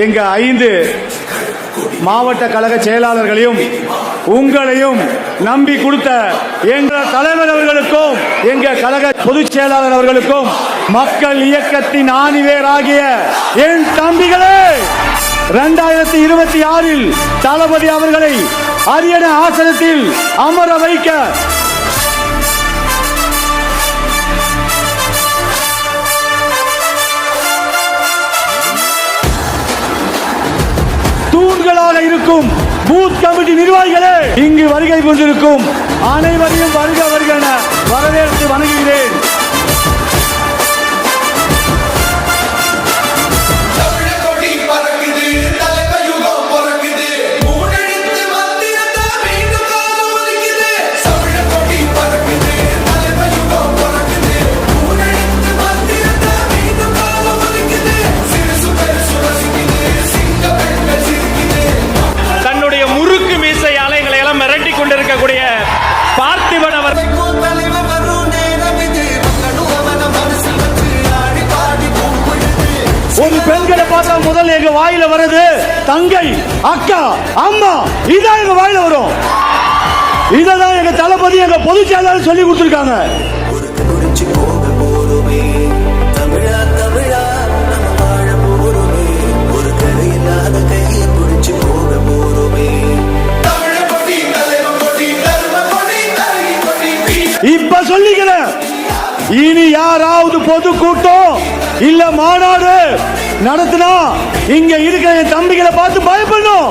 எங்க 5 மாவட்ட கழக செயலாளர்களையும் உங்களையும் நம்பி கொடுத்த எங்கள் தலைவர் அவர்களுக்கும் எங்க கழக பொதுச் செயலாளர் அவர்களுக்கும் மக்கள் இயக்கத்தின் ஆணிவேராகிய என் தம்பிகளே, 2026 தளபதி அவர்களை அரியணை ஆசனத்தில் அமர வைக்க தூண்களாக இருக்கும் பூத் கமிட்டி நிர்வாகிகளே, இங்கு வருகை கொண்டிருக்கும் அனைவரையும் வருக வருக என வரவேற்று வணங்குகிறேன். பார்த்திபன் அவர் ஒரு பெண்களை பார்த்தா முதல்ல எங்க வாயில வருது தங்கை, அக்கா, அம்மா, இதான் எங்க வாயில வரும். இததான் எங்க தளபதி எங்க பொதுச் செயலாளர் சொல்லி கொடுத்திருக்காங்க. இப்ப சொல்லிக்கிறேன், இனி யாராவது பொதுக்கூட்டம் இல்ல மாநாடு நடத்தினா இங்க இருக்கிற என் தம்பிகளை பார்த்து பயப்படணும்.